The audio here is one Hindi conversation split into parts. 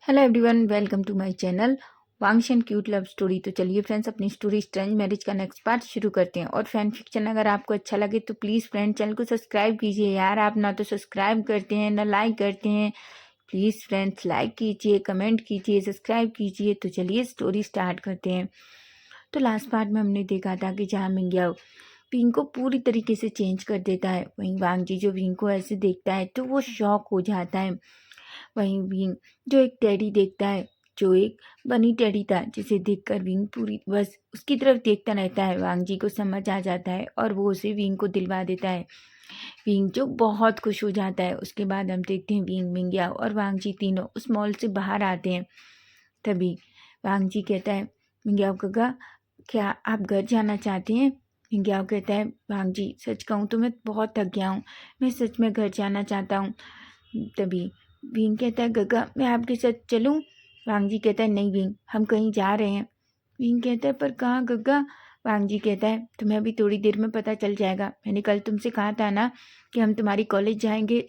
Hello everyone, welcome to my channel वांग्स एंड क्यूट लव स्टोरी। तो चलिए फ्रेंड्स, अपनी स्टोरी स्ट्रेंज मैरिज का नेक्स्ट पार्ट शुरू करते हैं। और फैन फिक्शन अगर आपको अच्छा लगे तो प्लीज़ फ्रेंड चैनल को सब्सक्राइब कीजिए। यार, आप ना तो सब्सक्राइब करते हैं ना लाइक करते हैं। प्लीज़ फ्रेंड्स लाइक कीजिए, कमेंट कीजिए, सब्सक्राइब कीजिए। तो चलिए स्टोरी स्टार्ट करते हैं। तो लास्ट पार्ट में हमने देखा था कि जहाँ मिंग्याओ विंग को पूरी तरीके से चेंज कर देता है, वहीं वांगजी जो विंग को ऐसे देखता है तो वो शॉक हो जाता है। वहीं विंग जो एक टेडी देखता है, जो एक बनी टेडी था, जिसे देखकर विंग पूरी बस उसकी तरफ देखता रहता है। वांगजी को समझ आ जाता है और वो उसे विंग को दिलवा देता है। विंग जो बहुत खुश हो जाता है। उसके बाद हम देखते हैं विंग, मिंग्याओ और वांगजी तीनों उस मॉल से बाहर आते हैं। तभी वांगजी कहता है, मिंग्याओ काका, क्या आप घर जाना चाहते हैं? मिंग्याओ कहता है, वांगजी सच कहूँ तो मैं बहुत थक गया हूँ, मैं सच में घर जाना चाहता हूँ। तभी विंग कहता है, गगा मैं आपके साथ चलूं? वांगजी कहता है, नहीं विंग, हम कहीं जा रहे हैं। विंग कहता है, पर कहाँ गगा? वांगजी कहता है, तुम्हें अभी थोड़ी देर में पता चल जाएगा। मैंने कल तुमसे कहा था ना कि हम तुम्हारी कॉलेज जाएंगे।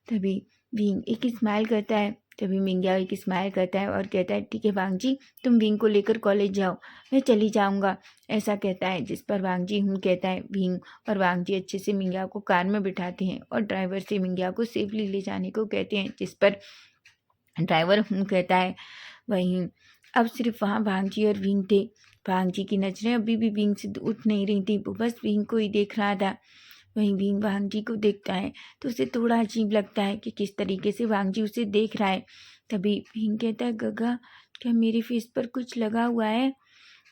तभी विंग एक स्माइल करता है। तभी मिंग्याओ एक स्माइल करता है और कहता है, ठीक है वांगजी, तुम विंग को लेकर कॉलेज जाओ, मैं चली जाऊंगा। ऐसा कहता है, जिस पर वांगजी कहता है। विंग और वांगजी अच्छे से मिंग्याओ को कार में बिठाते हैं और ड्राइवर से मिंग्याओ को सेफली ले जाने को कहते हैं, जिस पर ड्राइवर कहता है। वहीं अब सिर्फ वहाँ वांगजी और विंग थे। वांगजी की नजरें अभी भी विंग से उठ नहीं रही थी, वो बस विंग को ही देख रहा था। वहीं विंग वांगजी को देखता है तो उसे थोड़ा अजीब लगता है कि किस तरीके से वांगजी उसे देख रहा है। तभी विंग कहता है, गगा क्या मेरे फेस पर कुछ लगा हुआ है?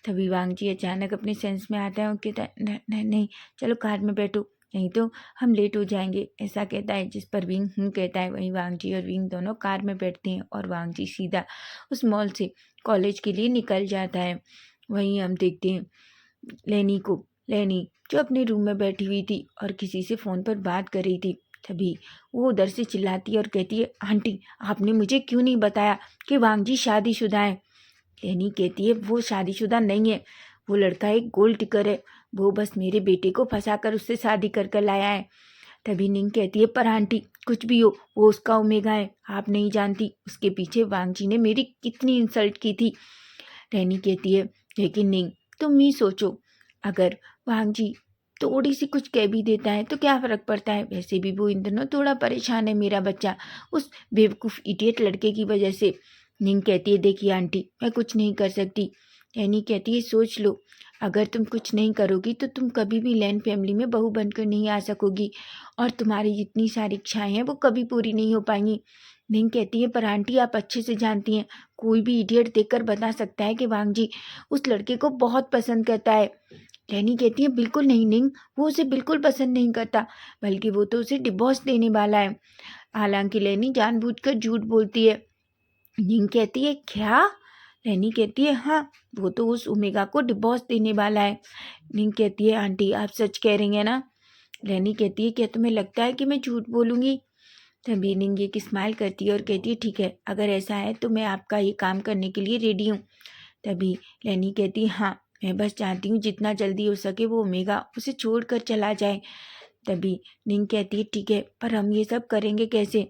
तभी वांगजी अचानक अपने सेंस में आता है और कहता है, नहीं नहीं, चलो कार में बैठो, नहीं तो हम लेट हो जाएंगे। ऐसा कहता है, जिस पर विंग कहता है। वहीं वांगजी और विंग दोनों कार में बैठते हैं और वांगजी सीधा उस मॉल से कॉलेज के लिए निकल जाता है। वहीं हम देखते हैं लेनी को। लेनी जो अपने रूम में बैठी हुई थी और किसी से फ़ोन पर बात कर रही थी। तभी वो उधर से चिल्लाती है और कहती है, आंटी आपने मुझे क्यों नहीं बताया कि वांगजी शादीशुदा है? लेनी कहती है, वो शादीशुदा नहीं है, वो लड़का एक गोल्ड टिकर है, वो बस मेरे बेटे को फंसाकर उससे शादी कर कर लाया है। तभी निंग कहती है, पर आंटी कुछ भी हो, वो उसका ओमेगा है, आप नहीं जानती उसके पीछे वांगजी ने मेरी कितनी इंसल्ट की थी। रहनी कहती है, लेकिन निंग तुम ही सोचो, अगर वांगजी थोड़ी सी कुछ कह भी देता है तो क्या फ़र्क पड़ता है? वैसे भी वो इन दिनों थोड़ा परेशान है, मेरा बच्चा, उस बेवकूफ़ इडियट लड़के की वजह से। निंग कहती है, देखिए आंटी मैं कुछ नहीं कर सकती। एनी कहती है, सोच लो, अगर तुम कुछ नहीं करोगी तो तुम कभी भी लैन फैमिली में बहू बनकर नहीं आ सकोगी और तुम्हारी जितनी सारी इच्छाएं हैं वो कभी पूरी नहीं हो पाएंगी। निंग कहती है, पर आंटी आप अच्छे से जानती हैं, कोई भी इडियट देखकर बता सकता है कि वांगजी उस लड़के को बहुत पसंद करता है। लेनी कहती है, बिल्कुल नहीं निंग, वो उसे बिल्कुल पसंद नहीं करता, बल्कि वो तो उसे डिवोर्स देने वाला है। हालांकि लेनी जानबूझकर झूठ बोलती है। निंग कहती है, क्या? लेनी कहती है, हाँ, वो तो उस ओमेगा को डिवोर्स देने वाला है। निंग कहती है, आंटी आप सच कह रही हैं ना? लेनी कहती है, क्या तुम्हें लगता है कि मैं झूठ बोलूँगी? तभी निंग एक स्माइल करती है और कहती है, ठीक है, अगर ऐसा है तो मैं आपका ये काम करने के लिए रेडी हूँ। तभी लेनी कहती है, हाँ, मैं बस चाहती हूँ जितना जल्दी हो सके वो ओमेगा उसे छोड़कर चला जाए। तभी निंग कहती है, ठीक है, पर हम ये सब करेंगे कैसे?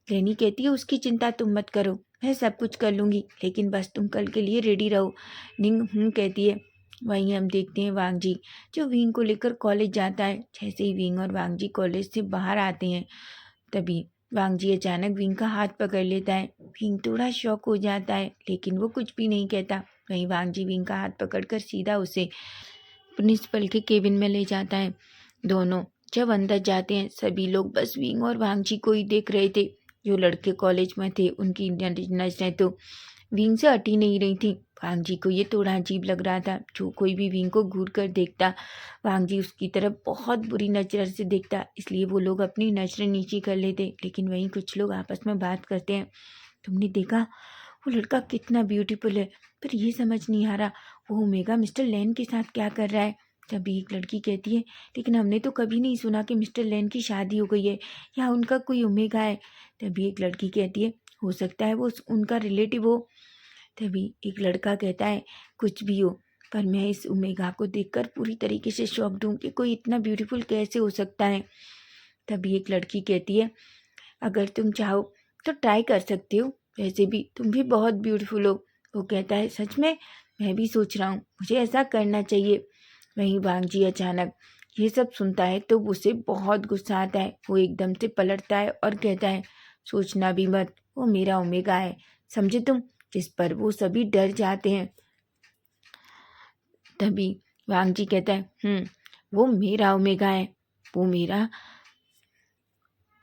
लेनी कहती है, उसकी चिंता तुम मत करो, मैं सब कुछ कर लूँगी, लेकिन बस तुम कल के लिए रेडी रहो। निंग कहती है। वहीं हम देखते हैं वांगजी जो विंग को लेकर कॉलेज जाता है। जैसे ही विंग और वांगजी कॉलेज से बाहर आते हैं, तभी वांगजी अचानक विंग का हाथ पकड़ लेता है। विंग थोड़ा शॉक हो जाता है, लेकिन वो कुछ भी नहीं कहता। वहीं वांगजी विंग का हाथ पकड़कर सीधा उसे प्रिंसिपल के केबिन में ले जाता है। दोनों जब अंदर जाते हैं, सभी लोग बस विंग और वांगजी को ही देख रहे थे। जो लड़के कॉलेज में थे उनकी नजरें तो विंग से हटी नहीं रही थी। वांगजी को ये थोड़ा अजीब लग रहा था। जो कोई भी विंग को घूर कर देखता, वांगजी उसकी तरफ बहुत बुरी नज़र से देखता, इसलिए वो लोग अपनी नजरें नीची कर लेते। लेकिन वहीं कुछ लोग आपस में बात करते हैं, तुमने देखा वो लड़का कितना ब्यूटीफुल है, पर ये समझ नहीं आ रहा वो ओमेगा मिस्टर लैन के साथ क्या कर रहा है। तभी एक लड़की कहती है, लेकिन हमने तो कभी नहीं सुना कि मिस्टर लैन की शादी हो गई है या उनका कोई ओमेगा है। तभी एक लड़की कहती है, हो सकता है वो उनका रिलेटिव हो। तभी एक लड़का कहता है, कुछ भी हो, पर मैं इस ओमेगा को देखकर पूरी तरीके से शॉक्ड हूँ कि कोई इतना ब्यूटीफुल कैसे हो सकता है। तभी एक लड़की कहती है, अगर तुम चाहो तो ट्राई कर सकते हो, वैसे भी तुम भी बहुत ब्यूटीफुल हो। वो कहता है सच में, मैं भी सोच रहा हूँ मुझे ऐसा करना चाहिए। वहीं वांग जी अचानक ये सब सुनता है तो उसे बहुत गुस्सा आता है। वो एकदम से पलटता है और कहता है सोचना भी मत, वो मेरा ओमेगा है, समझे तुम। जिस पर वो सभी डर जाते हैं। तभी वांग जी कहता है वो मेरा ओमेगा है, वो मेरा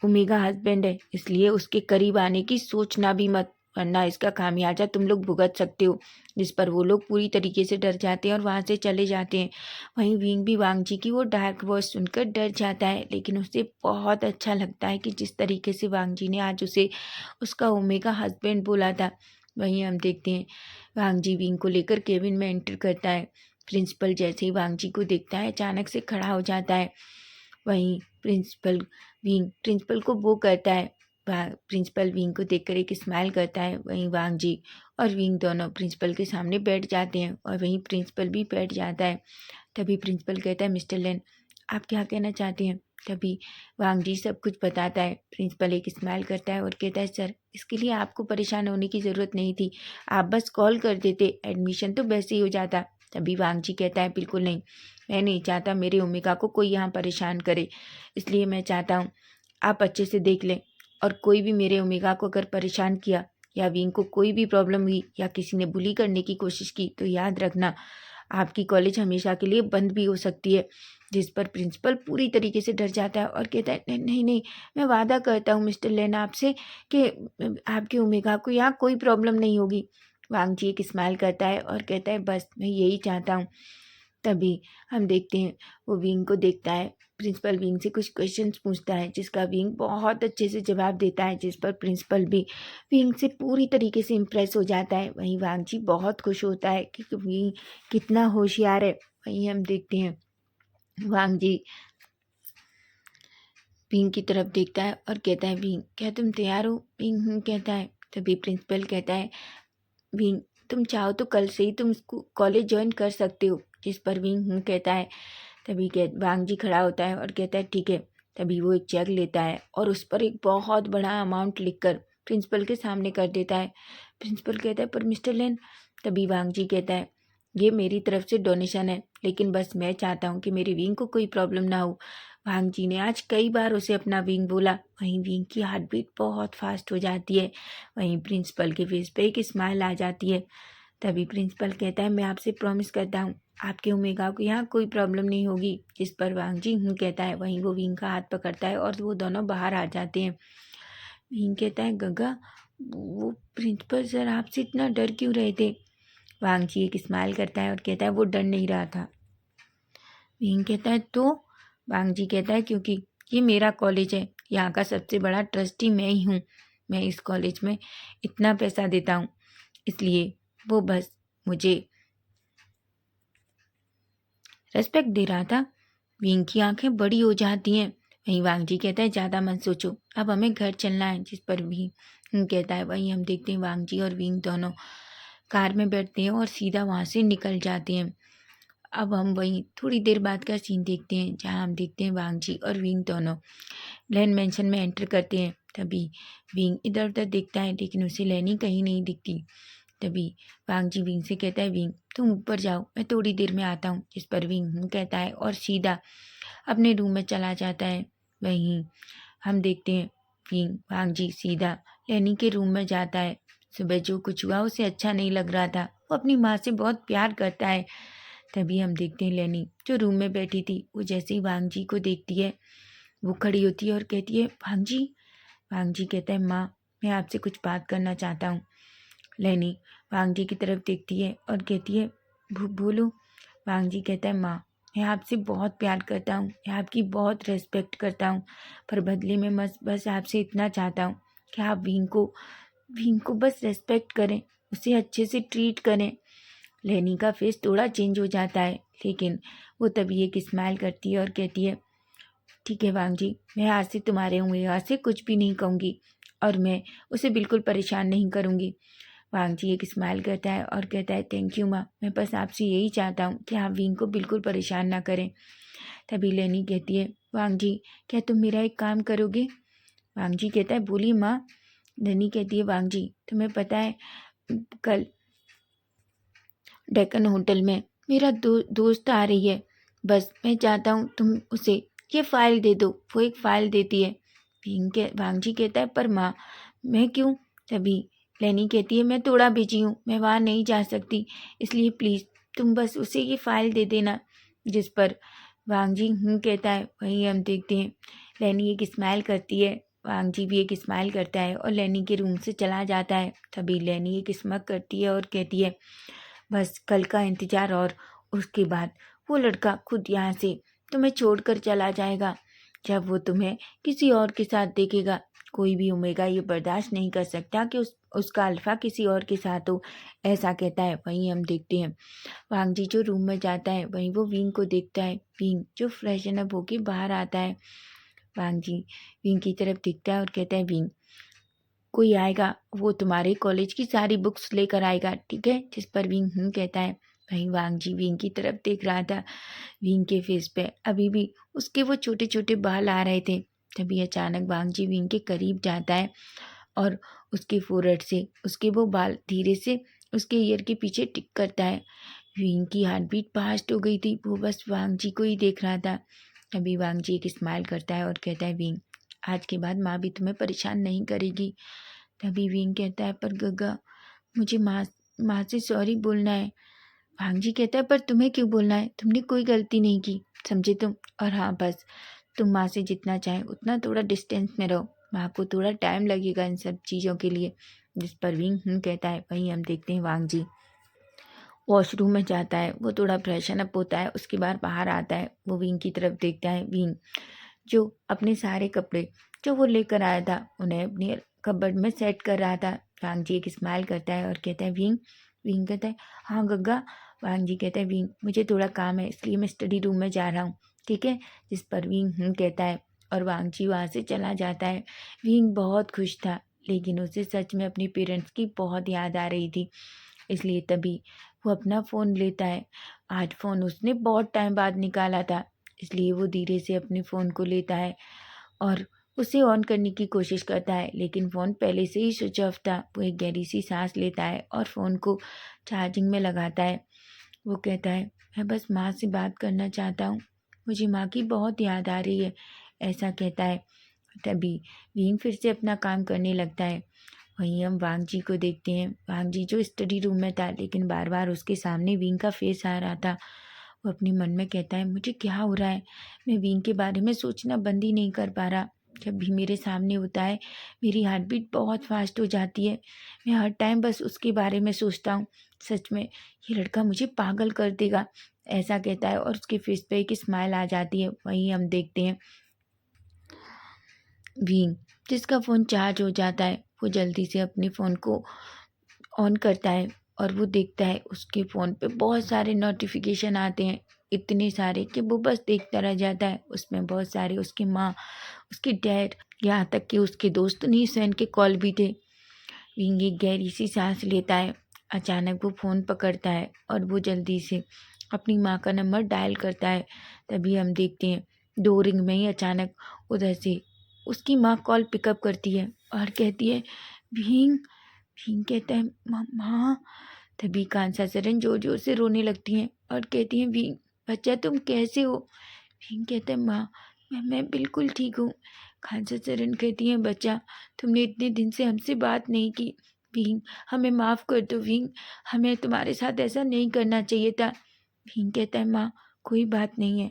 ओमेगा हस्बैंड है, इसलिए उसके करीब आने की सोचना भी मत, वरना इसका खामियाजा तुम लोग भुगत सकते हो। जिस पर वो लोग पूरी तरीके से डर जाते हैं और वहाँ से चले जाते हैं। वहीं विंग भी वांग जी की वो डार्क वॉइस सुनकर डर जाता है, लेकिन उसे बहुत अच्छा लगता है कि जिस तरीके से वांग जी ने आज उसे उसका ओमेगा हस्बैंड बोला था। वहीं हम देखते हैं वांग जी विंग को लेकर केबिन में एंटर करता है। प्रिंसिपल जैसे ही वांग जी को देखता है अचानक से खड़ा हो जाता है। वहीं प्रिंसिपल को वो करता है, प्रिंसिपल विंग को देखकर एक स्माइल करता है। वहीं वांग जी और विंग दोनों प्रिंसिपल के सामने बैठ जाते हैं और वहीं प्रिंसिपल भी बैठ जाता है। तभी प्रिंसिपल कहता है मिस्टर लेन, आप क्या कहना चाहते हैं। तभी वांग जी सब कुछ बताता है। प्रिंसिपल एक स्माइल करता है और कहता है सर, इसके लिए आपको परेशान होने की ज़रूरत नहीं थी, आप बस कॉल कर देते, एडमिशन तो वैसे ही हो जाता। तभी वांग जी कहता है बिल्कुल नहीं, मैं नहीं चाहता मेरे ओमेगा को कोई यहाँ परेशान करे, इसलिए मैं चाहता हूँ आप अच्छे से देख लें, और कोई भी मेरे ओमेगा को अगर परेशान किया या विंग को कोई भी प्रॉब्लम हुई या किसी ने बुली करने की कोशिश की तो याद रखना आपकी कॉलेज हमेशा के लिए बंद भी हो सकती है। जिस पर प्रिंसिपल पूरी तरीके से डर जाता है और कहता है नहीं नहीं नहीं, मैं वादा करता हूँ मिस्टर लेन आपसे कि आपके ओमेगा को यहाँ कोई प्रॉब्लम नहीं होगी। वांग जी एक स्माइल करता है और कहता है बस मैं यही चाहता हूँ। तभी हम देखते हैं वो विंग को देखता है। प्रिंसिपल विंग से कुछ क्वेश्चंस पूछता है जिसका विंग बहुत अच्छे से जवाब देता है, जिस पर प्रिंसिपल भी विंग से पूरी तरीके से इम्प्रेस हो जाता है। वहीं वांग जी बहुत खुश होता है कि विंग कितना होशियार है। वहीं हम देखते हैं वांग जी विंग की तरफ देखता है और कहता है विंग क्या तुम तैयार हो। विंग कहता है। तभी प्रिंसिपल कहता है विंग तुम चाहो तो कल से ही तुम कॉलेज ज्वाइन कर सकते हो। जिस पर विंग कहता है। तभी वांग जी खड़ा होता है और कहता है ठीक है। तभी वो एक चेक लेता है और उस पर एक बहुत बड़ा अमाउंट लिखकर प्रिंसिपल के सामने कर देता है। प्रिंसिपल कहता है पर मिस्टर लेन। तभी वांग जी कहता है ये मेरी तरफ से डोनेशन है, लेकिन बस मैं चाहता हूँ कि मेरी विंग को कोई प्रॉब्लम ना हो। वांग जी ने आज कई बार उसे अपना विंग बोला। वहीं विंग की हार्ट बीट बहुत फास्ट हो जाती है। वहीं प्रिंसिपल के फेस पे एक स्माइल आ जाती है। तभी प्रिंसिपल कहता है मैं आपसे प्रॉमिस करता हूँ आपके ओमेगा को यहाँ कोई प्रॉब्लम नहीं होगी। जिस पर वांग जी कहता है। वहीं वो विंग का हाथ पकड़ता है और वो दोनों बाहर आ जाते हैं। विंग कहता है गंगा वो प्रिंसिपल सर आपसे इतना डर क्यों रहे थे। वांग जी एक स्माइल करता है और कहता है वो डर नहीं रहा था। विंग कहता है तो। वांग जी कहता है क्योंकि ये मेरा कॉलेज है, यहाँ का सबसे बड़ा ट्रस्टी मैं ही हूँ, मैं इस कॉलेज में इतना पैसा देता हूँ, इसलिए वो बस मुझे रेस्पेक्ट दे रहा था। विंग की आंखें बड़ी हो जाती हैं। वहीं वांग जी कहता है ज़्यादा मत सोचो, अब हमें घर चलना है। जिस पर विंग कहता है। वहीं हम देखते हैं वांग जी और विंग दोनों कार में बैठते हैं और सीधा वहाँ से निकल जाते हैं। अब हम वहीं थोड़ी देर बाद का सीन देखते हैं जहाँ हम देखते हैं वांग जी और विंग दोनों लैन मेंशन में एंटर करते हैं। तभी विंग इधर उधर देखता है लेकिन उसे लैनी कहीं नहीं दिखती। तभी वांग जी विंग से कहता है विंग तुम ऊपर जाओ, मैं थोड़ी देर में आता हूँ। जिस पर विंग कहता है और सीधा अपने रूम में चला जाता है। वहीं हम देखते हैं वांग जी सीधा लैनी के रूम में जाता है। सुबह जो कुछ हुआ उसे अच्छा नहीं लग रहा था, वो अपनी माँ से बहुत प्यार करता है। तभी हम देखते हैं लैनी जो रूम में बैठी थी, वो जैसे ही वांग जी को देखती है वो खड़ी होती है और कहती है वांग जी। वांग जी कहता है माँ मैं आपसे कुछ बात करना चाहता हूँ। लैनी वांग जी की तरफ देखती है और कहती है बोलो। वांग जी कहता है माँ मैं आपसे बहुत प्यार करता हूँ, मैं आपकी बहुत रेस्पेक्ट करता हूँ, पर बदले में बस आपसे इतना चाहता हूँ कि आप विंग को बस रेस्पेक्ट करें, उसे अच्छे से ट्रीट करें। लैनी का फेस थोड़ा चेंज हो जाता है, लेकिन वो तभी एक स्माइल करती है और कहती है ठीक है वांग जी, मैं आज से तुम्हारे ओमेगा से कुछ भी नहीं कहूँगी और मैं उसे बिल्कुल परेशान नहीं करूँगी। वांग जी एक स्माइल करता है और कहता है थैंक यू माँ, मैं बस आपसे यही चाहता हूँ कि आप विंग को बिल्कुल परेशान ना करें। तभी लैनी कहती है वांग जी क्या तुम मेरा एक काम करोगे। वांग जी कहता है बोलिए माँ। लेनी कहती है वांग जी तुम्हें पता है कल डेक्कन होटल में मेरा दोस्त आ रही है, बस मैं चाहता हूँ तुम उसे ये फ़ाइल दे दो। वो एक फ़ाइल देती है। वांग जी कहता है पर माँ मैं क्यों? तभी लेनी कहती है मैं थोड़ा बिजी हूँ, मैं वहाँ नहीं जा सकती, इसलिए प्लीज़ तुम बस उसे ये फ़ाइल दे देना। जिस पर वांग जी कहता है। वहीं हम देखते हैं लेनी एक स्माइल करती है, वांग जी भी एक स्माइल करता है और लेनी के रूम से चला जाता है। तभी लेनी एक स्मग करती है और कहती है बस कल का इंतज़ार। और उसके बाद वो लड़का खुद यहाँ से तुम्हें छोड़कर चला जाएगा। जब वो तुम्हें किसी और के साथ देखेगा, कोई भी ओमेगा ये बर्दाश्त नहीं कर सकता कि उसका अल्फ़ा किसी और के साथ हो, ऐसा कहता है। वहीं हम देखते हैं वांग जी जो रूम में जाता है, वहीं वो विंग को देखता है। विंग जो फ्रेशन अप होके बाहर आता है। वांग जी विंग की तरफ देखता है और कहता है विंग कोई आएगा वो तुम्हारे कॉलेज की सारी बुक्स लेकर आएगा, ठीक है? जिस पर विंग कहता है। वहीं वांग जी विंग की तरफ देख रहा था। विंग के फेस पे अभी भी उसके वो छोटे छोटे बाल आ रहे थे। तभी अचानक वांग जी विंग के करीब जाता है और उसके फोrehead से उसके वो बाल धीरे से उसके ईयर के पीछे टिक करता है। विंग की हार्ट बीट फास्ट हो गई थी, वो बस वांग जी को ही देख रहा था। तभी वांग जी एक स्माइल करता है और कहता है विंग आज के बाद माँ भी तुम्हें परेशान नहीं करेगी। तभी विंग कहता है पर गग्गा मुझे माँ से सॉरी बोलना है। वांग जी कहता है पर तुम्हें क्यों बोलना है, तुमने कोई गलती नहीं की, समझे तुम? और हाँ बस तुम माँ से जितना चाहे उतना थोड़ा डिस्टेंस में रहो, माँ को थोड़ा टाइम लगेगा इन सब चीज़ों के लिए। जिस पर विंग कहता है। वहीं हम देखते हैं वांग जी वॉशरूम में जाता है, वो थोड़ा फ्रेशन अप होता है, उसके बाद बाहर आता है। वो विंग की तरफ देखता है। विंग जो अपने सारे कपड़े जो वो लेकर आया था उन्हें अपनी कबर्ड में सेट कर रहा था। वांग जी एक स्माइल करता है और कहता है विंग। विंग कहता है हाँ गग्गा। वांग जी कहता है विंग मुझे थोड़ा काम है इसलिए मैं स्टडी रूम में जा रहा हूँ, ठीक है? जिस पर विंग कहता है और वांग जी वहाँ से चला जाता है। विंग बहुत खुश था, लेकिन उसे सच में अपने पेरेंट्स की बहुत याद आ रही थी, इसलिए तभी वो अपना फ़ोन लेता है। आज फ़ोन उसने बहुत टाइम बाद निकाला था, इसलिए वो धीरे से अपने फ़ोन को लेता है और उसे ऑन करने की कोशिश करता है, लेकिन फ़ोन पहले से ही स्विच ऑफ था। वो एक गहरी सी सांस लेता है और फ़ोन को चार्जिंग में लगाता है। वो कहता है मैं बस माँ से बात करना चाहता हूँ, मुझे माँ की बहुत याद आ रही है, ऐसा कहता है। तभी विंग फिर से अपना काम करने लगता है। वहीं हम वांग जी को देखते हैं। वांग जी जो स्टडी रूम में था, लेकिन बार बार उसके सामने विंग का फेस आ रहा था। वो अपने मन में कहता है मुझे क्या हो रहा है, मैं विंग के बारे में सोचना बंद ही नहीं कर पा रहा। जब भी मेरे सामने होता है मेरी हार्ट बीट बहुत फास्ट हो जाती है, मैं हर टाइम बस उसके बारे में सोचता हूँ। सच में ये लड़का मुझे पागल कर देगा, ऐसा कहता है और उसके फेस पे एक स्माइल आ जाती है। वहीं हम देखते हैं भीम जिसका फ़ोन चार्ज हो जाता है, वो जल्दी से अपने फ़ोन को ऑन करता है और वो देखता है उसके फ़ोन पे बहुत सारे नोटिफिकेशन आते हैं, इतने सारे कि वो बस देखता रह जाता है। उसमें बहुत सारे उसकी माँ, उसके डैड, यहाँ तक कि उसके दोस्त नीसैन के कॉल भी थे। विंग एक गहरी सी सांस लेता है। अचानक वो फ़ोन पकड़ता है और वो जल्दी से अपनी माँ का नंबर डायल करता है। तभी हम देखते हैं 2 रिंग में ही अचानक उधर से उसकी माँ कॉल पिकअप करती है और कहती है भींग। भींग कहता है माँ। तभी कांसा सरन जोर जोर से रोने लगती हैं और कहती हैं भींग बच्चा तुम कैसे हो? भींग कहता है माँ मैं बिल्कुल ठीक हूँ। खांसा चरण कहती हैं बच्चा तुमने इतने दिन से हमसे बात नहीं की। भीम हमें माफ़ कर दो भीम, हमें तुम्हारे साथ ऐसा नहीं करना चाहिए था। भीम कहता है माँ कोई बात नहीं है।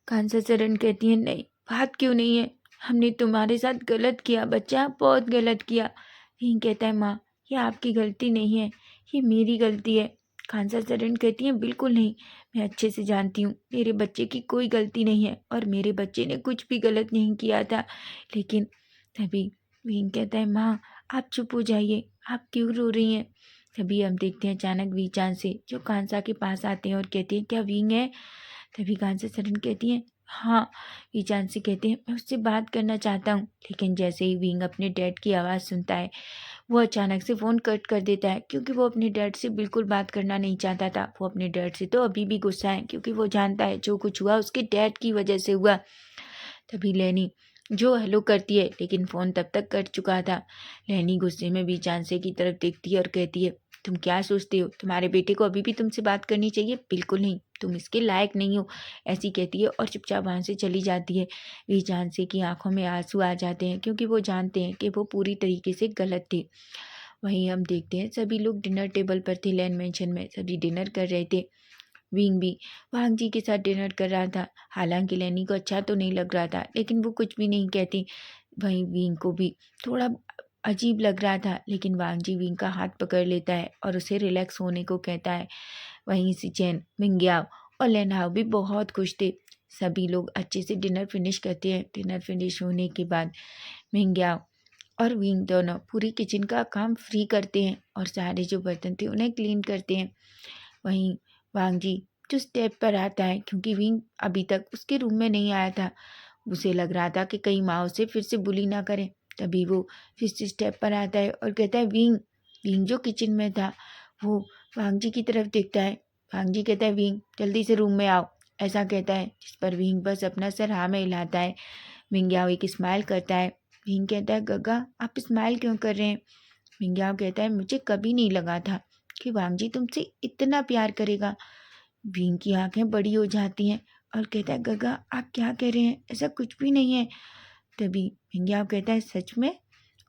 खांसा चरण कहती है नहीं बात क्यों नहीं है, हमने तुम्हारे साथ गलत किया बच्चा, बहुत गलत किया। भीम कहता है माँ ये आपकी गलती नहीं है, ये मेरी गलती है। खांसा चरण कहती हैं बिल्कुल नहीं, मैं अच्छे से जानती हूँ मेरे बच्चे की कोई गलती नहीं है और मेरे बच्चे ने कुछ भी गलत नहीं किया था। लेकिन तभी भीम कहता है माँ आप चुप हो जाइए, आप क्यों रो रही हैं? तभी हम देखते हैं अचानक वीचान से जो कांसा के पास आते हैं और कहते हैं क्या विंग है? तभी कांसा सरन कहती हैं हाँ। वीचान से कहते हैं मैं उससे बात करना चाहता हूँ। लेकिन जैसे ही विंग अपने डैड की आवाज़ सुनता है वो अचानक से फ़ोन कट कर देता है, क्योंकि वो अपने डैड से बिल्कुल बात करना नहीं चाहता था। वो अपने डैड से तो अभी भी गुस्सा है, क्योंकि वो जानता है जो कुछ हुआ उसके डैड की वजह से हुआ। तभी लेनी जो हेलो करती है, लेकिन फ़ोन तब तक कट चुका था। लैनी गुस्से में भी चांसे की तरफ देखती है और कहती है, तुम क्या सोचते हो, तुम्हारे बेटे को अभी भी तुमसे बात करनी चाहिए? बिल्कुल नहीं, तुम इसके लायक नहीं हो। ऐसी कहती है और चुपचाप वहाँ से चली जाती है। वी चांसे की आंखों में आंसू आ जाते हैं, क्योंकि वो जानते हैं कि वो पूरी तरीके से गलत थे। वहीं हम देखते हैं सभी लोग डिनर टेबल पर थे। लैन मेंशन में सभी डिनर कर रहे थे। विंग भी वांग जी के साथ डिनर कर रहा था। हालांकि लैनी को अच्छा तो नहीं लग रहा था, लेकिन वो कुछ भी नहीं कहती। वहीं विंग को भी थोड़ा अजीब लग रहा था, लेकिन वांग जी विंग का हाथ पकड़ लेता है और उसे रिलैक्स होने को कहता है। वहीं सिचेन, मिंग्याओ और लेनहाओ भी बहुत खुश थे। सभी लोग अच्छे से डिनर फिनिश करते हैं। डिनर फिनिश होने के बाद मिंग्याओ और विंग दोनों पूरी किचन का काम फ्री करते हैं और सारे जो बर्तन थे उन्हें क्लीन करते हैं। वहीं वांग जी जो स्टेप पर आता है, क्योंकि विंग अभी तक उसके रूम में नहीं आया था। उसे लग रहा था कि कहीं माँ उसे फिर से बुली ना करे। तभी वो फिर से स्टेप पर आता है और कहता है, विंग। विंग जो किचन में था वो वांग जी की तरफ देखता है। वांग जी कहता है, विंग जल्दी से रूम में आओ। ऐसा कहता है, जिस पर विंग बस अपना सर हाँ में हिलाता है। विंग याओ एक स्माइल करता है। विंग कहता है, गग्गा आप स्माइल क्यों कर रहे हैं? विंग याओ कहता है, मुझे कभी नहीं लगा था कि वांग जी तुमसे इतना प्यार करेगा। विंग की आंखें बड़ी हो जाती हैं और कहता है, गगा आप क्या कह रहे हैं, ऐसा कुछ भी नहीं है। तभी विंग्याओ कहता है, सच में?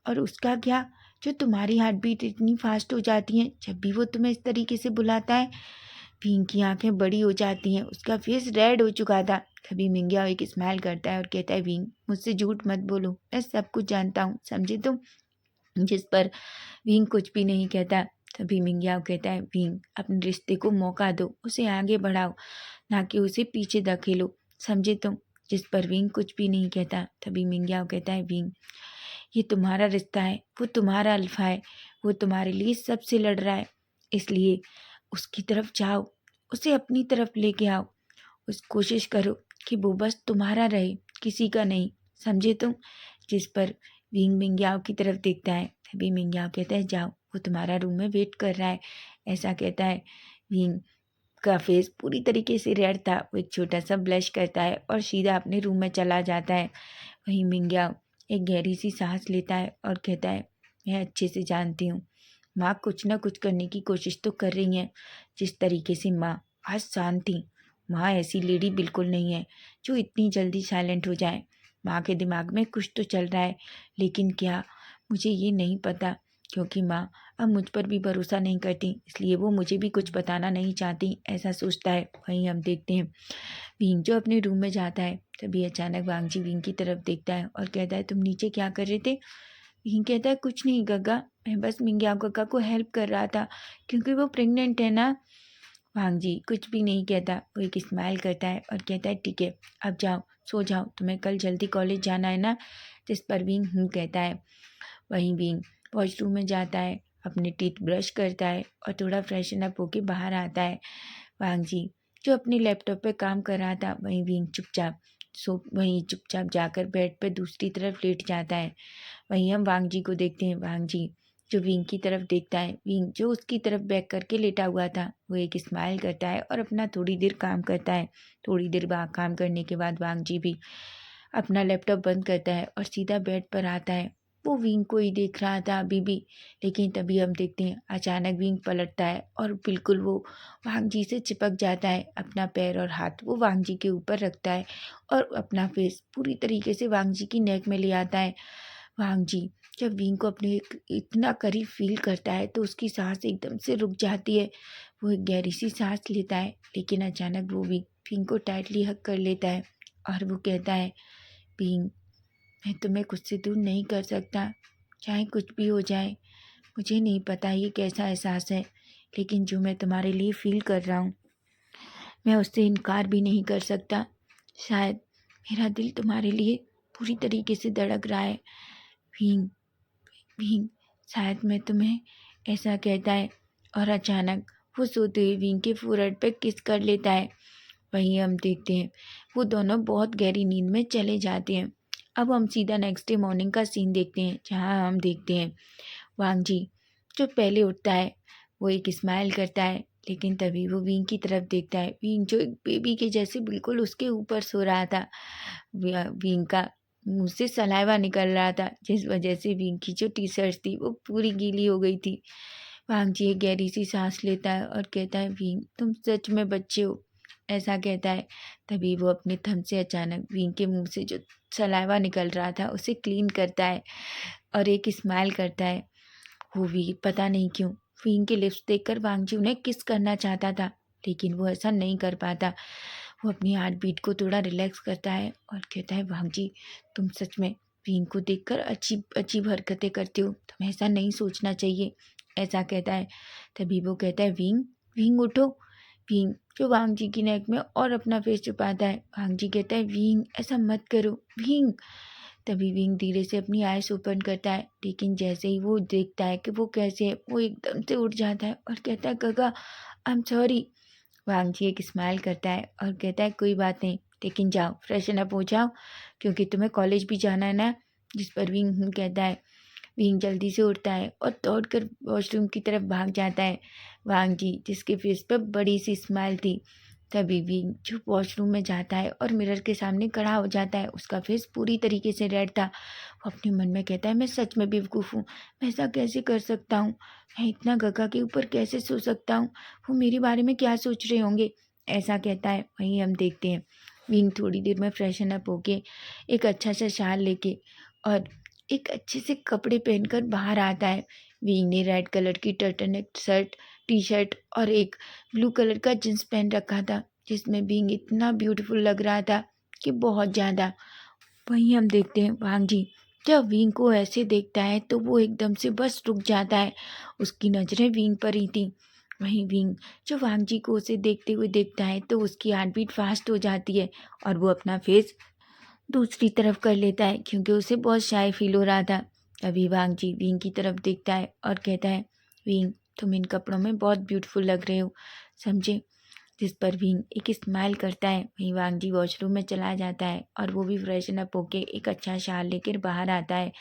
और उसका क्या जो तुम्हारी हार्ट बीट इतनी फास्ट हो जाती है जब भी वो तुम्हें इस तरीके से बुलाता है? विंग की आंखें बड़ी हो जाती हैं, उसका फेस रेड हो चुका था। तभी मिंग्याओ एक स्माइल करता है और कहता है, विंग मुझसे झूठ मत बोलो, मैं सब कुछ जानता हूँ, समझे तुम? जिस पर विंग कुछ भी नहीं कहता। तभी मिंग्याओ कहता है, विंग अपने रिश्ते को मौका दो, उसे आगे बढ़ाओ, ना कि उसे पीछे धकेलो, समझे तुम? जिस पर विंग कुछ भी नहीं कहता। तभी मिंग्याओ कहता है, विंग ये तुम्हारा रिश्ता है, वो तुम्हारा अल्फा है, वो तुम्हारे लिए सबसे लड़ रहा है, इसलिए उसकी तरफ जाओ, उसे अपनी तरफ लेके आओ, उस कोशिश करो कि वो बस तुम्हारा रहे, किसी का नहीं, समझे तुम? जिस पर विंग मिंग्याओ की तरफ देखता है। तभी मिंग्याओ कहता है, जाओ, वो तुम्हारा रूम में वेट कर रहा है। ऐसा कहता है। विंग का फेस पूरी तरीके से रेड था। वो एक छोटा सा ब्लश करता है और सीधा अपने रूम में चला जाता है। वहीं मिंग्याओ एक गहरी सी सांस लेता है और कहता है, मैं अच्छे से जानती हूँ माँ कुछ ना कुछ करने की कोशिश तो कर रही हैं। जिस तरीके से माँ आज शांत थी, माँ ऐसी लेडी बिल्कुल नहीं है जो इतनी जल्दी साइलेंट हो जाए। माँ के दिमाग में कुछ तो चल रहा है, लेकिन क्या, मुझे ये नहीं पता, क्योंकि माँ अब मुझ पर भी भरोसा नहीं करती, इसलिए वो मुझे भी कुछ बताना नहीं चाहती, ऐसा सोचता है। वहीं हम देखते हैं विंग जो अपने रूम में जाता है। तभी अचानक वांग जी विंग की तरफ देखता है और कहता है, तुम नीचे क्या कर रहे थे? विंग कहता है, कुछ नहीं गग्गा, मैं बस मिंग्याओ गग्गा को हेल्प कर रहा था, क्योंकि वो प्रेग्नेंट है ना। वांग जी कुछ भी नहीं कहता, वो एक स्माइल करता है और कहता है, ठीक है, अब जाओ, सो जाओ, तुम्हें कल जल्दी कॉलेज जाना है ना? जिस पर विंग कहता है। वहीं विंग वॉशरूम में जाता है, अपने टीथ ब्रश करता है और थोड़ा फ्रेशन अप होके बाहर आता है। वांग जी जो अपने लैपटॉप पे काम कर रहा था, वहीं चुपचाप जाकर बेड पे दूसरी तरफ लेट जाता है। वहीं हम वांग जी को देखते हैं। वांग जी जो विंग की तरफ देखता है, विंग जो उसकी तरफ बैक करके लेटा हुआ था, वो एक स्माइल करता है और अपना थोड़ी देर काम करता है। थोड़ी देर बाद काम करने के बाद वांग जी भी अपना लैपटॉप बंद करता है और सीधा बेड पर आता है। वो विंग को ही देख रहा था अभी भी, लेकिन तभी हम देखते हैं अचानक विंग पलटता है और बिल्कुल वो वांग जी से चिपक जाता है। अपना पैर और हाथ वो वांग जी के ऊपर रखता है और अपना फेस पूरी तरीके से वांग जी की नेक में ले आता है। वांग जी जब विंग को अपने इतना करीब फील करता है तो उसकी सांस एकदम से रुक जाती है। वो एक गहरी सी सांस लेता है, लेकिन अचानक वो भी विंग को टाइटली हग कर लेता है और वो कहता है, विंग मैं तुम्हें खुद से दूर नहीं कर सकता, चाहे कुछ भी हो जाए। मुझे नहीं पता ये कैसा एहसास है, लेकिन जो मैं तुम्हारे लिए फील कर रहा हूँ, मैं उससे इनकार भी नहीं कर सकता। शायद मेरा दिल तुम्हारे लिए पूरी तरीके से धड़क रहा है। भींग भींग शायद मैं तुम्हें, ऐसा कहता है और अचानक वो सोते हुए विंग के फोrehead पे किस कर लेता है। वहीं हम देखते हैं वो दोनों बहुत गहरी नींद में चले जाते हैं। अब हम सीधा नेक्स्ट डे मॉर्निंग का सीन देखते हैं, जहाँ हम देखते हैं वांग जी जो पहले उठता है, वो एक स्माइल करता है, लेकिन तभी वो विंग की तरफ देखता है। विंग जो एक बेबी के जैसे बिल्कुल उसके ऊपर सो रहा था। विंग का मुँह से सलाइवा निकल रहा था, जिस वजह से विंग की जो टी शर्ट थी वो पूरी गीली हो गई थी। वांग जी एक गहरी सी सांस लेता है और कहता है, विंग तुम सच में बच्चे हो, ऐसा कहता है। तभी वो अपने थंब से अचानक विंग के मुंह से जो सलाइवा निकल रहा था उसे क्लीन करता है और एक स्माइल करता है। वो भी पता नहीं क्यों विंग के लिप्स देखकर वांग जी उन्हें किस करना चाहता था, लेकिन वो ऐसा नहीं कर पाता। वो अपनी हार्ट बीट को थोड़ा रिलैक्स करता है और कहता है, वांग जी तुम सच में विंग को देखकर अजीब अजीब हरकतें करते हो, तुम्हें ऐसा नहीं सोचना चाहिए, ऐसा कहता है। तभी वो कहता है, विंग विंग उठो। विंग जो वांग जी की नेक में और अपना फेस छुपाता है। वांग जी कहता है, विंग ऐसा मत करो विंग। तभी विंग धीरे से अपनी आइस ओपन करता है, लेकिन जैसे ही वो देखता है कि वो कैसे है, वो एकदम से उठ जाता है और कहता है, गगा आई एम सॉरी। वांग जी एक स्माइल करता है और कहता है, कोई बात नहीं, लेकिन जाओ फ्रेशन अप हो जाओ, क्योंकि तुम्हें कॉलेज भी जाना है ना। जिस पर विंग कहता है। विंग जल्दी से उठता है और दौड़कर वॉशरूम की तरफ भाग जाता है। वांग जी जिसके फेस पर बड़ी सी स्माइल थी। तभी विंग जो वॉशरूम में जाता है और मिरर के सामने खड़ा हो जाता है। उसका फेस पूरी तरीके से रेड था। वो अपने मन में कहता है, मैं सच में बेवकूफ़ हूँ, मैं ऐसा कैसे कर सकता हूँ, मैं इतना गगा के ऊपर कैसे सो सकता हूँ, वो मेरे बारे में क्या सोच रहे होंगे, ऐसा कहता है। वहीं हम देखते हैं विंग थोड़ी देर में फ्रेशन अप होके एक अच्छा सा शाल लेके और एक अच्छे से कपड़े पहनकर बाहर आता है। विंग ने रेड कलर की टर्टलनेक शर्ट, टी शर्ट और एक ब्लू कलर का जींस पहन रखा था, जिसमें विंग इतना ब्यूटीफुल लग रहा था कि बहुत ज़्यादा। वहीं हम देखते हैं वांग जी जब विंग को ऐसे देखता है तो वो एकदम से बस रुक जाता है। उसकी नज़रें विंग पर ही थी। वहीं विंग जो वांग जी को उसे देखते हुए देखता है तो उसकी हार्ट बीट फास्ट हो जाती है और वो अपना फेस दूसरी तरफ कर लेता है, क्योंकि उसे बहुत शाय फील हो रहा था। तभी वांग जी विंग की तरफ देखता है और कहता है, विंग तुम इन कपड़ों में बहुत ब्यूटीफुल लग रहे हो, समझे। जिस पर विंग एक स्माइल करता है। वहीं वांग जी वॉशरूम में चला जाता है और वो भी फ्रेशन अप होके एक अच्छा शाल लेकर बाहर आता है।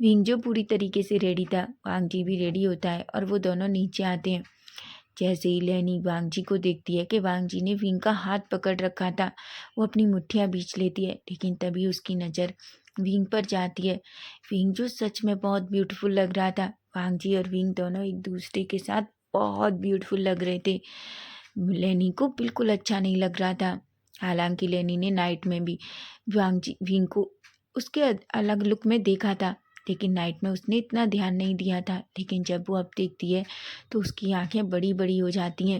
विंग जो पूरी तरीके से रेडी था, वांग जी भी रेडी होता है और वो दोनों नीचे आते हैं। जैसे ही लेनी वांग जी को देखती है कि वांग जी ने विंग का हाथ पकड़ रखा था, वो अपनी मुट्ठियाँ बींच लेती है, लेकिन तभी उसकी नज़र विंग पर जाती है। विंग जो सच में बहुत ब्यूटीफुल लग रहा था। वांग जी और विंग दोनों एक दूसरे के साथ बहुत ब्यूटीफुल लग रहे थे। लेनी को बिल्कुल अच्छा नहीं लग रहा था। हालांकि लेनी ने नाइट में भी विंग को उसके अलग लुक में देखा था, लेकिन नाइट में उसने इतना ध्यान नहीं दिया था। लेकिन जब वो अब देखती है तो उसकी आंखें बड़ी बड़ी हो जाती हैं।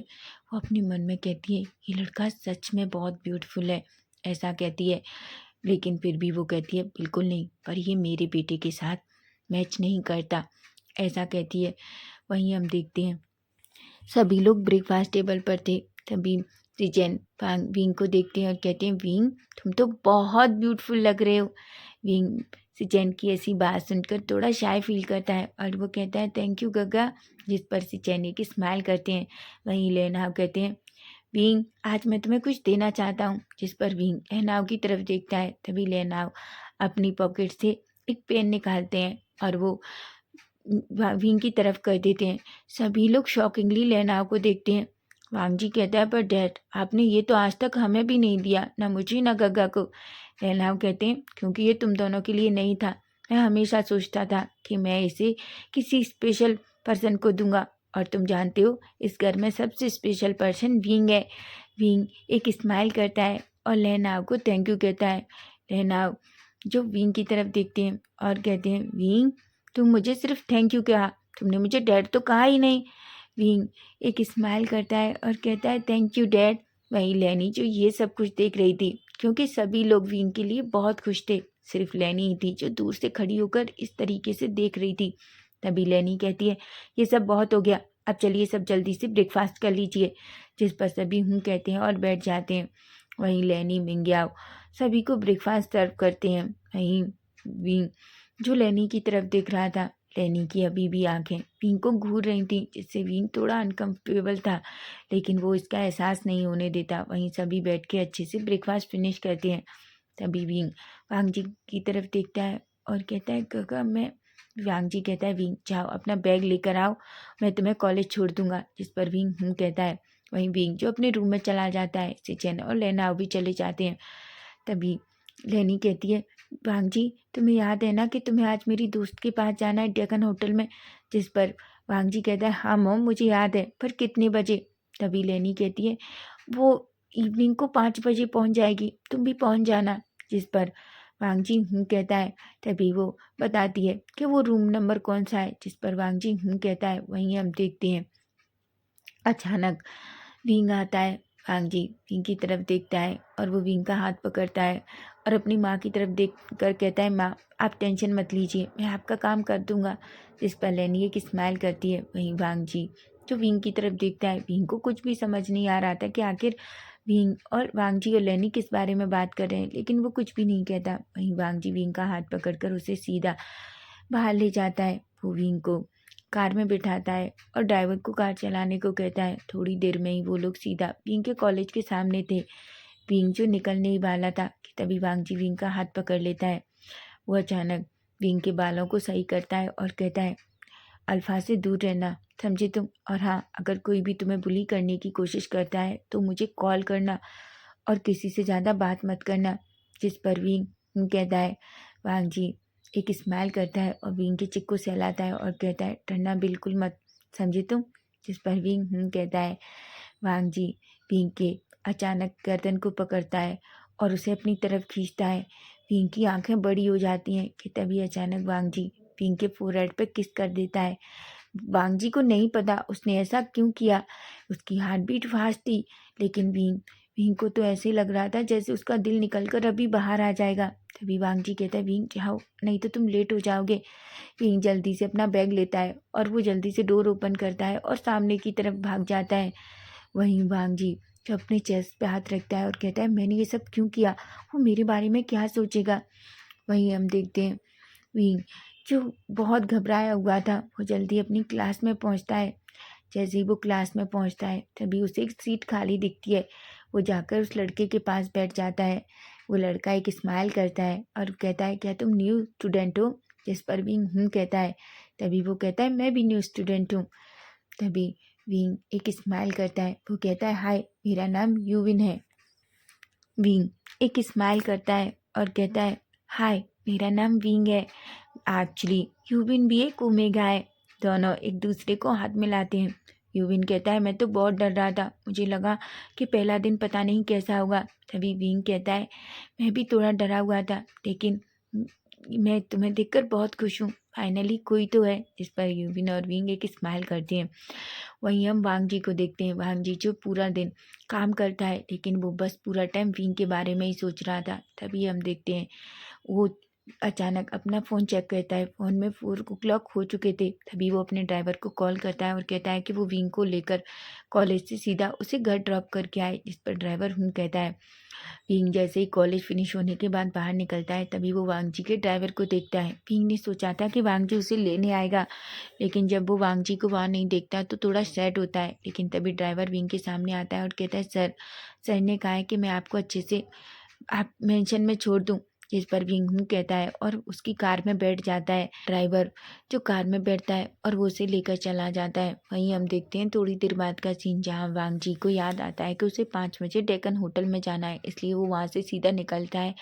वो अपने मन में कहती है, ये लड़का सच में बहुत ब्यूटीफुल है, ऐसा कहती है। लेकिन फिर भी वो कहती है, बिल्कुल नहीं, पर ये मेरे बेटे के साथ मैच नहीं करता, ऐसा कहती है। वहीं हम देखते हैं सभी लोग ब्रेकफास्ट टेबल पर थे। तभी रिजेन विंग को देखते हैं और कहते हैं, विंग तुम तो बहुत ब्यूटीफुल लग रहे हो। विंग सिचैन की ऐसी बात सुनकर थोड़ा शाय फील करता है और वो कहता है, थैंक यू गगा। जिस पर सिचैन एक स्माइल करते हैं। वहीं लेनाव कहते हैं, विंग आज मैं तुम्हें कुछ देना चाहता हूँ। जिस पर विंग लेनाव की तरफ देखता है। तभी लेनाव अपनी पॉकेट से एक पेन निकालते हैं और वो विंग की तरफ कर देते हैं। सभी लोग शॉकिंगली लेनाव को देखते हैं। वांग जी कहता है, पर डैड आपने ये तो आज तक हमें भी नहीं दिया, ना मुझे ना गग्गा को। लेनाव कहते हैं, क्योंकि ये तुम दोनों के लिए नहीं था। मैं हमेशा सोचता था कि मैं इसे किसी स्पेशल पर्सन को दूंगा, और तुम जानते हो इस घर में सबसे स्पेशल पर्सन विंग है। विंग एक स्माइल करता है और लेनाव को थैंक यू कहता है। लेनाव जो विंग की तरफ देखते हैं और कहते हैं, विंग तुम मुझे सिर्फ थैंक यू कहा, तुमने मुझे डैड तो कहा ही नहीं। विंग एक स्माइल करता है और कहता है, थैंक यू डैड। वहीं लेनी जो ये सब कुछ देख रही थी, क्योंकि सभी लोग विंग के लिए बहुत खुश थे, सिर्फ लेनी ही थी जो दूर से खड़ी होकर इस तरीके से देख रही थी। तभी लेनी कहती है, ये सब बहुत हो गया, अब चलिए सब जल्दी से ब्रेकफास्ट कर लीजिए। जिस पर सभी हूँ कहते हैं और बैठ जाते हैं। वहीं लेनी मिंग्याओ सभी को ब्रेकफास्ट सर्व करते हैं। वहीं विंग जो लेनी की तरफ देख रहा था, लेनी की अभी भी आंखें विंग को घूर रही थी, जिससे विंग थोड़ा अनकंफर्टेबल था, लेकिन वो इसका एहसास नहीं होने देता। वहीं सभी बैठ के अच्छे से ब्रेकफास्ट फिनिश करते हैं। तभी विंग वांग जी की तरफ देखता है और कहता है, काका मैं। वांग जी कहता है, विंग जाओ अपना बैग लेकर आओ, मैं तुम्हें कॉलेज छोड़ दूंगा। जिस पर विंग कहता है। वहीं विंग जो अपने रूम में चला जाता है, सिचेन और लेनाव भी चले जाते हैं। तभी लेनी कहती है, भांग जी, तुम्हें याद है ना कि तुम्हें आज मेरी दोस्त के पास जाना है डेकन होटल में? जिस पर भांग जी कहता है, हाँ मॉम मुझे याद है, पर कितने बजे? तभी लेनी कहती है, वो इवनिंग को 5 बजे पहुंच जाएगी, तुम भी पहुंच जाना। जिस पर वांग जी कहता है। तभी वो बताती है कि वो रूम नंबर कौन सा है। जिस पर वांग जी कहता है। वहीं हम देखते हैं अचानक विंग आता है। वांग जी विंग की तरफ देखता है और वो विंग का हाथ पकड़ता है और अपनी माँ की तरफ देख कर कहता है, माँ आप टेंशन मत लीजिए, मैं आपका काम कर दूंगा। जिस पर लेनी एक स्माइल करती है। वहीं वांग जी जो विंग की तरफ देखता है, विंग को कुछ भी समझ नहीं आ रहा था कि आखिर विंग और वांग जी और लेनी किस बारे में बात कर रहे हैं, लेकिन वो कुछ भी नहीं कहता। वहीं वांग जी विंग का हाथ पकड़कर उसे सीधा बाहर ले जाता है। वो विंग को कार में बिठाता है और ड्राइवर को कार चलाने को कहता है। थोड़ी देर में ही वो लोग सीधा विंग के कॉलेज के सामने थे। विंग जो निकलने ही वाला था कि तभी वांग जी विंग का हाथ पकड़ लेता है। वो अचानक विंग के बालों को सही करता है और कहता है, अल्फा से दूर रहना, समझे तुम? और हाँ, अगर कोई भी तुम्हें बुली करने की कोशिश करता है तो मुझे कॉल करना और किसी से ज़्यादा बात मत करना। जिस पर विंग कहता है। वांग जी एक स्माइल करता है और विंग के चिक को सहलाता है और कहता है, डरना बिल्कुल मत, समझे तुम? जिस पर विंग कहता है। वांग जी विंग के अचानक गर्दन को पकड़ता है और उसे अपनी तरफ खींचता है। विंग की आंखें बड़ी हो जाती हैं कि तभी अचानक वांग जी विंग के फोरहेड पे किस कर देता है। वांग जी को नहीं पता उसने ऐसा क्यों किया। उसकी हार्ट बीट फास्ट थी, लेकिन विंग विंग को तो ऐसे लग रहा था जैसे उसका दिल निकलकर अभी बाहर आ जाएगा। तभी वांग जी कहता है, विंग जाओ, नहीं तो तुम लेट हो जाओगे। विंग जल्दी से अपना बैग लेता है और वो जल्दी से डोर ओपन करता है और सामने की तरफ भाग जाता है। वहीं वांग जी जो अपने चेस्ट पे हाथ रखता है और कहता है, मैंने ये सब क्यों किया, वो मेरे बारे में क्या सोचेगा। वहीं हम देखते हैं विंग जो बहुत घबराया हुआ था, वो जल्दी अपनी क्लास में पहुंचता है। जैसे ही वो क्लास में पहुंचता है तभी उसे एक सीट खाली दिखती है। वो जाकर उस लड़के के पास बैठ जाता है। वो लड़का एक स्माइल करता है और कहता है, क्या तुम न्यू स्टूडेंट हो? जिस पर विंग कहता है। तभी वो कहता है, मैं भी न्यू स्टूडेंट हूँ। तभी विंग एक स्माइल करता है। वो कहता है, हाय मेरा नाम यूविन है। विंग एक स्माइल करता है और कहता है, हाय मेरा नाम विंग है। एक्चुअली यूविन भी एक ओमेगा है। दोनों एक दूसरे को हाथ मिलाते हैं। यूविन कहता है, मैं तो बहुत डर रहा था, मुझे लगा कि पहला दिन पता नहीं कैसा होगा। तभी विंग कहता है, मैं भी थोड़ा डरा हुआ था, लेकिन मैं तुम्हें देखकर बहुत खुश हूँ, फाइनली कोई तो है। इस पर यूविन और विंग एक स्माइल करते हैं। वहीं हम वांग जी को देखते हैं। वांग जी जो पूरा दिन काम करता है, लेकिन वो बस पूरा टाइम विंग के बारे में ही सोच रहा था। तभी हम देखते हैं वो अचानक अपना फ़ोन चेक करता है। फ़ोन में 4 o'clock हो चुके थे। तभी वो अपने ड्राइवर को कॉल करता है और कहता है कि वो विंग को लेकर कॉलेज से सीधा उसे घर ड्रॉप करके आए। जिस पर ड्राइवर कहता है। विंग जैसे ही कॉलेज फिनिश होने के बाद बाहर निकलता है, तभी वो वांग जी के ड्राइवर को देखता है। विंग ने सोचा था कि वांग जी उसे लेने आएगा, लेकिन जब वो वांग जी को वहाँ नहीं देखता तो थोड़ा सैड होता है। लेकिन तभी ड्राइवर विंग के सामने आता है और कहता है, सर ने कहा है कि मैं आपको अच्छे से आप मेंशन में छोड़ दूँ। जिस पर विंग कहता है और उसकी कार में बैठ जाता है। ड्राइवर जो कार में बैठता है और वो उसे लेकर चला जाता है। वहीं हम देखते हैं थोड़ी देर बाद का सीन, जहाँ वांग जी को याद आता है कि उसे 5 बजे डेकन होटल में जाना है, इसलिए वो वहाँ से सीधा निकलता है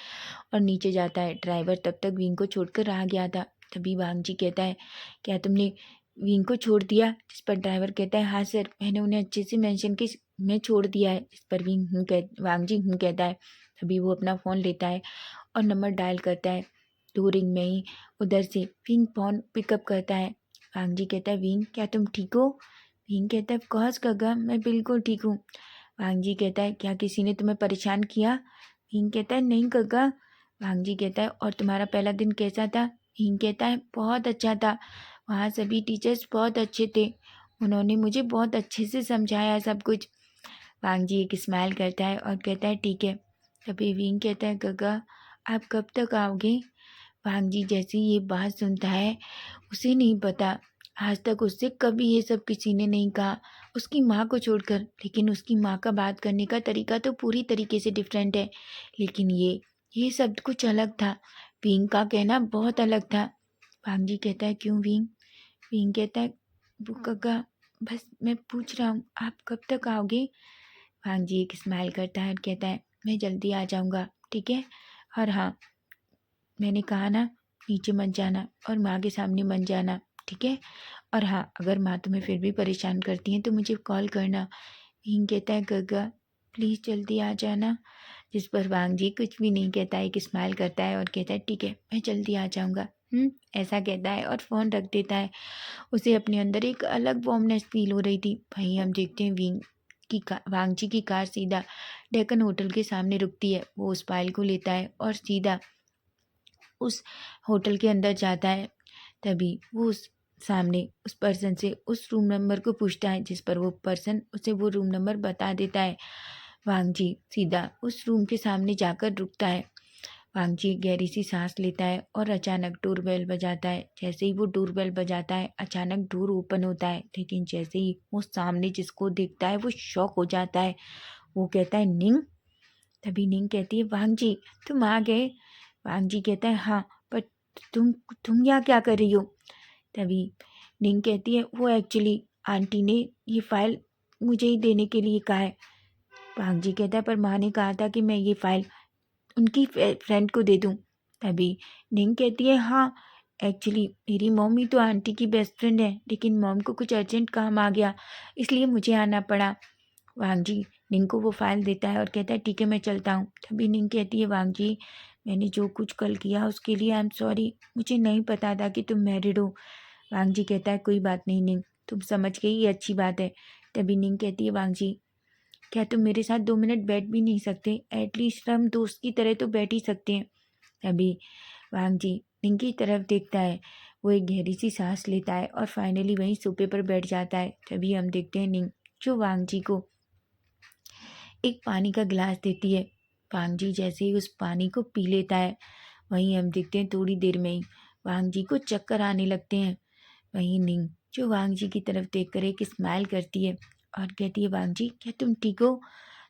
और नीचे जाता है। ड्राइवर तब तक विंग को छोड़कर आ गया था। तभी वांग जी कहता है, क्या तुमने विंग को छोड़ दिया? जिस पर ड्राइवर कहता है, हाँ सर, मैंने उन्हें अच्छे से मेंशन के में छोड़ दिया है। इस पर वांग जी कहता है। तभी वो अपना फ़ोन लेता है और नंबर डायल करता है। 2 रिंग में ही उधर से विंग फ़ोन पिकअप करता है। वांग जी कहता है, विंग क्या तुम ठीक हो? विंग कहता है, ऑफकोर्स गगा, मैं बिल्कुल ठीक हूँ। वांग जी कहता है, क्या किसी ने तुम्हें परेशान किया? विंग कहता है, नहीं गगा। वांग जी कहता है, और तुम्हारा पहला दिन कैसा था? विंग कहता है, बहुत अच्छा था, वहाँ सभी टीचर्स बहुत अच्छे थे, उन्होंने मुझे बहुत अच्छे से समझाया सब कुछ। वांग जी एक स्माइल करता है और कहता है, ठीक है। तभी विंग कहता है, गगा आप कब तक आओगे? वांग जी जैसे ही ये बात सुनता है, उसे नहीं पता, आज तक उससे कभी ये सब किसी ने नहीं कहा, उसकी माँ को छोड़कर। लेकिन उसकी माँ का बात करने का तरीका तो पूरी तरीके से डिफरेंट है, लेकिन ये सब कुछ अलग था। विंग का कहना बहुत अलग था। वांग जी कहता है, क्यों विंग? विंग कहता है, वो गगा, बस मैं पूछ रहा हूँ आप कब तक आओगे? वांग जी एक स्माइल करता है और कहता है, मैं जल्दी आ जाऊँगा, ठीक है? और हाँ, मैंने कहा ना नीचे मत जाना और माँ के सामने मत जाना, ठीक है? और हाँ, अगर माँ तुम्हें फिर भी परेशान करती हैं तो मुझे कॉल करना। हींग कहता है गग्गा प्लीज़ जल्दी आ जाना। जिस पर वांगजी कुछ भी नहीं कहता है, एक स्माइल करता है और कहता है ठीक है मैं जल्दी आ जाऊँगा। ऐसा कहता है और फ़ोन रख देता है। उसे अपने अंदर एक अलग वार्मनेस फील हो रही थी। वहीं हम देखते हैं वांगजी की कार सीधा डेक्कन होटल के सामने रुकती है। वो उस फाइल को लेता है और सीधा उस होटल के अंदर जाता है। तभी वो उस सामने उस पर्सन से उस रूम नंबर को पूछता है, जिस पर वो पर्सन उसे वो रूम नंबर बता देता है। वांगजी सीधा उस रूम के सामने जाकर रुकता है। वांगजी गहरी सी सांस लेता है और अचानक डोरबेल बजाता है। जैसे ही वो डोरबेल बजाता है अचानक डोर ओपन होता है, लेकिन जैसे ही वो सामने जिसको देखता है वो शॉक हो जाता है। वो कहता है निंग। तभी निंग कहती है वांगजी तुम आ गए। वांगजी कहता है हाँ, पर तुम तुम यहाँ क्या कर रही हो? तभी निंग कहती है वो एक्चुअली आंटी ने ये फाइल मुझे ही देने के लिए कहा है। वांगजी कहता है पर माँ ने कहा था कि मैं ये फाइल उनकी फ्रेंड को दे दूं। तभी निंग कहती है हाँ, एक्चुअली मेरी मम्मी तो आंटी की बेस्ट फ्रेंड है, लेकिन मॉम को कुछ अर्जेंट काम आ गया इसलिए मुझे आना पड़ा। वांगजी निंग को वो फाइल देता है और कहता है ठीक है मैं चलता हूँ। तभी निंग कहती है वांगजी मैंने जो कुछ कल किया उसके लिए आई एम सॉरी, मुझे नहीं पता था कि तुम मैरिड हो। वांगजी कहता है कोई बात नहीं निंग, तुम समझ गई ये अच्छी बात है। तभी निंग कहती है वांगजी क्या तुम मेरे साथ 2 मिनट बैठ भी नहीं सकते? एटलीस्ट हम दोस्त की तरह तो बैठ ही सकते हैं। तभी वांगजी निंग की तरफ देखता है। वो एक गहरी सी सांस लेता है और फाइनली वहीं सोफे पर बैठ जाता है। तभी हम देखते हैं निंग जो वांगजी को एक पानी का गिलास देती है। वांगजी जैसे ही उस पानी को पी लेता है, वहीं हम देखते हैं थोड़ी देर में ही वांगजी को चक्कर आने लगते हैं। वहीं निंग जो वांगजी की तरफ देखकर एक स्माइल करती है और कहती है वांगजी क्या तुम ठीक हो?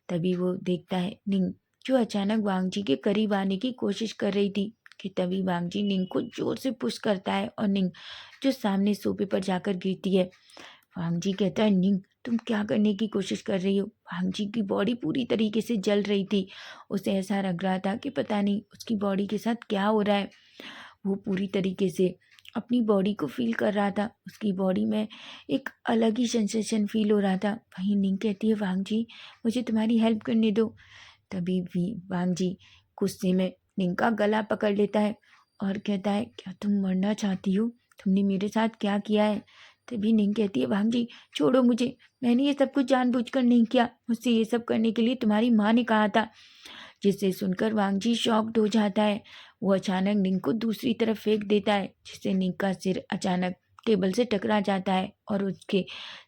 तभी वो देखता है निंग जो अचानक वांगजी के करीब आने की कोशिश कर रही थी कि तभी वांगजी निंग को जोर से पुश करता है और निंग जो सामने सोफे पर जाकर गिरती है। वांगजी कहता है निंग तुम क्या करने की कोशिश कर रही हो? वांगजी की बॉडी पूरी तरीके से जल रही थी। उसे ऐसा लग रहा था कि पता नहीं उसकी बॉडी के साथ क्या हो रहा है। वो पूरी तरीके से अपनी बॉडी को फील कर रहा था। उसकी बॉडी में एक अलग ही सेंसेशन फील हो रहा था। वहीं निंग कहती है वांगजी मुझे तुम्हारी हेल्प करने दो। तभी भी वांगजी गुस्से में निंग का गला पकड़ लेता है और कहता है क्या तुम मरना चाहती हो? तुमने मेरे साथ क्या किया है? तभी निंग कहती है वांगजी छोड़ो मुझे, मैंने ये सब कुछ जानबूझकर नहीं किया, मुझसे ये सब करने के लिए तुम्हारी माँ ने कहा था। जिसे सुनकर वांगजी शॉक्ड हो जाता है। वो अचानक निंग को दूसरी तरफ फेंक देता है, जिससे निंग का सिर अचानक टेबल से टकरा जाता है और उसके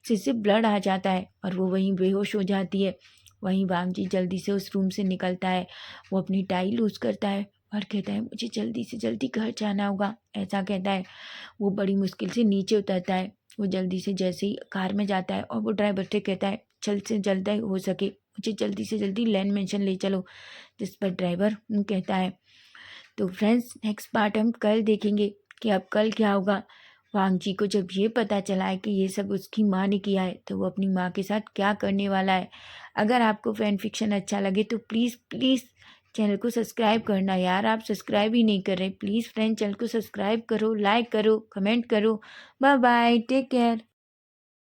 सिर से ब्लड आ जाता है और वो वहीं बेहोश हो जाती है। वहीं वांगजी जल्दी से उस रूम से निकलता है। वो अपनी टाई लूज करता है और कहता है मुझे जल्दी से जल्दी घर जाना होगा, ऐसा कहता है। वो बड़ी मुश्किल से नीचे उतरता है। वो जल्दी से जैसे ही कार में जाता है और वो ड्राइवर से कहता है जल्द से जल्द हो सके मुझे जल्दी से जल्दी लैंड मेंशन ले चलो। जिस पर ड्राइवर कहता है। तो फ्रेंड्स नेक्स्ट पार्ट हम कल देखेंगे कि अब कल क्या होगा। वांगजी को जब ये पता चला है कि ये सब उसकी माँ ने किया है तो वो अपनी माँ के साथ क्या करने वाला है। अगर आपको फैन फिक्शन अच्छा लगे तो प्लीज़ प्लीज़ चैनल को सब्सक्राइब करना यार, आप सब्सक्राइब ही नहीं कर रहे। प्लीज़ फ्रेंड चैनल को सब्सक्राइब करो, लाइक करो, कमेंट करो। Bye bye, take care.